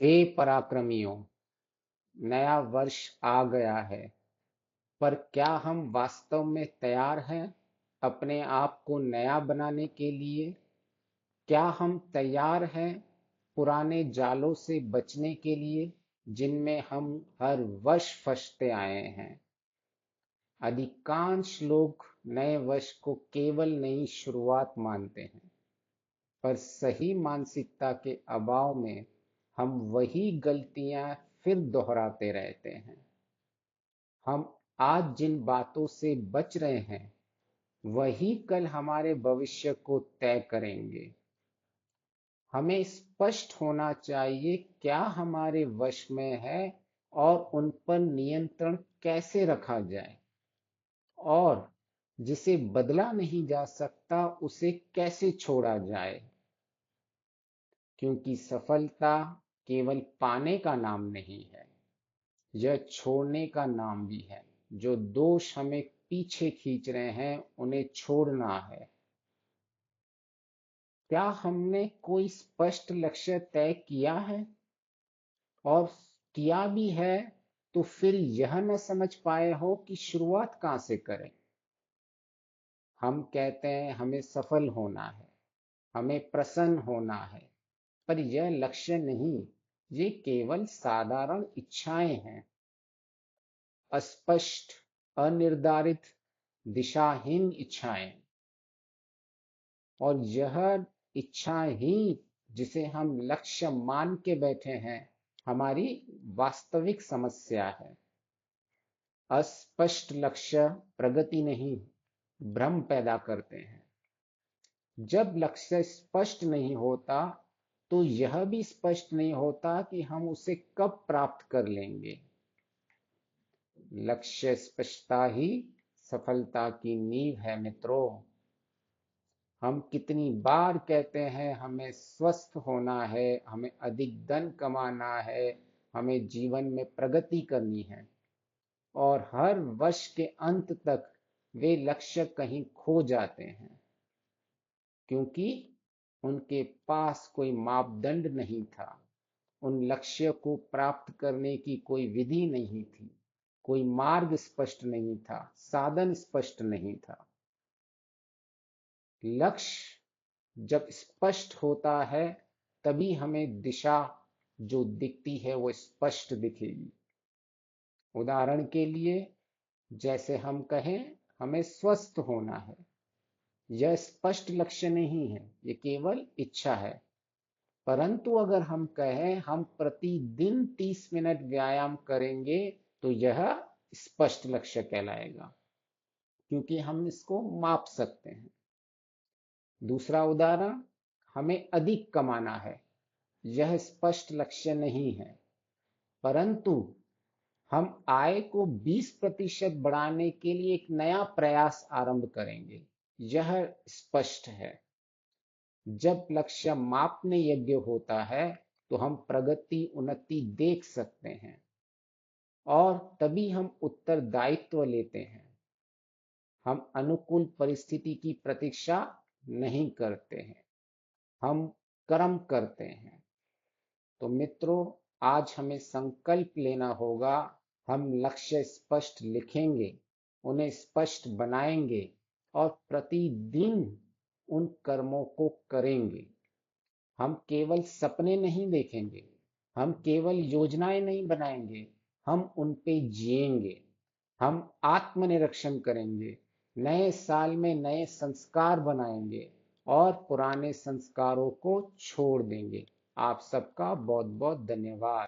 हे पराक्रमियों, नया वर्ष आ गया है, पर क्या हम वास्तव में तैयार हैं अपने आप को नया बनाने के लिए? क्या हम तैयार हैं पुराने जालों से बचने के लिए जिनमें हम हर वर्ष फंसते आए हैं? अधिकांश लोग नए वर्ष को केवल नई शुरुआत मानते हैं, पर सही मानसिकता के अभाव में हम वही गलतियां फिर दोहराते रहते हैं। हम आज जिन बातों से बच रहे हैं, वही कल हमारे भविष्य को तय करेंगे। हमें स्पष्ट होना चाहिए क्या हमारे वश में है और उन पर नियंत्रण कैसे रखा जाए, और जिसे बदला नहीं जा सकता उसे कैसे छोड़ा जाए। क्योंकि सफलता केवल पाने का नाम नहीं है, यह छोड़ने का नाम भी है। जो दोष हमें पीछे खींच रहे हैं उन्हें छोड़ना है। क्या हमने कोई स्पष्ट लक्ष्य तय किया है? और किया भी है तो फिर यह न समझ पाए हो कि शुरुआत कहाँ से करें? हम कहते हैं हमें सफल होना है, हमें प्रसन्न होना है, पर यह लक्ष्य नहीं, ये केवल साधारण इच्छाएं हैं। अस्पष्ट, अनिर्धारित, दिशाहीन इच्छाएं। और यह इच्छा ही जिसे हम लक्ष्य मान के बैठे हैं, हमारी वास्तविक समस्या है। अस्पष्ट लक्ष्य प्रगति नहीं, भ्रम पैदा करते हैं। जब लक्ष्य स्पष्ट नहीं होता तो यह भी स्पष्ट नहीं होता कि हम उसे कब प्राप्त कर लेंगे। लक्ष्य स्पष्टता ही सफलता की नींव है मित्रों। हम कितनी बार कहते हैं हमें स्वस्थ होना है, हमें अधिक धन कमाना है, हमें जीवन में प्रगति करनी है, और हर वर्ष के अंत तक वे लक्ष्य कहीं खो जाते हैं, क्योंकि उनके पास कोई मापदंड नहीं था। उन लक्ष्य को प्राप्त करने की कोई विधि नहीं थी, कोई मार्ग स्पष्ट नहीं था, साधन स्पष्ट नहीं था। लक्ष्य जब स्पष्ट होता है तभी हमें दिशा जो दिखती है वो स्पष्ट दिखेगी। उदाहरण के लिए, जैसे हम कहें हमें स्वस्थ होना है, यह स्पष्ट लक्ष्य नहीं है, ये केवल इच्छा है। परंतु अगर हम कहें हम प्रतिदिन 30 मिनट व्यायाम करेंगे, तो यह स्पष्ट लक्ष्य कहलाएगा, क्योंकि हम इसको माप सकते हैं। दूसरा उदाहरण, हमें अधिक कमाना है, यह स्पष्ट लक्ष्य नहीं है, परंतु हम आय को 20% बढ़ाने के लिए एक नया प्रयास आरंभ करेंगे, यह स्पष्ट है। जब लक्ष्य मापने योग्य होता है तो हम प्रगति उन्नति देख सकते हैं, और तभी हम उत्तरदायित्व लेते हैं। हम अनुकूल परिस्थिति की प्रतीक्षा नहीं करते हैं, हम कर्म करते हैं। तो मित्रों, आज हमें संकल्प लेना होगा। हम लक्ष्य स्पष्ट लिखेंगे, उन्हें स्पष्ट बनाएंगे, और प्रतिदिन उन कर्मों को करेंगे। हम केवल सपने नहीं देखेंगे, हम केवल योजनाएं नहीं बनाएंगे, हम उन पे जिएंगे। हम आत्मनिरीक्षण करेंगे, नए साल में नए संस्कार बनाएंगे, और पुराने संस्कारों को छोड़ देंगे। आप सबका बहुत बहुत धन्यवाद।